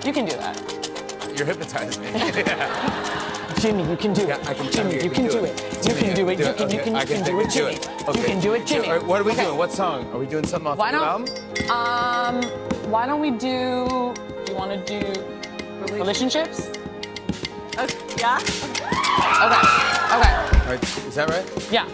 You can do that. You're hypnotizing me. Jimmy, you can do it. Yeah, I can- Jimmy, okay, you can do it. You can do it. You can do it, Jimmy. You can do it, Jimmy. All right, what are we Okay. doing? What song? Are we doing something off Why the don't, album? why don't we do, you want to do relationships? Yeah. Okay, okay, All right, is that right? yeah.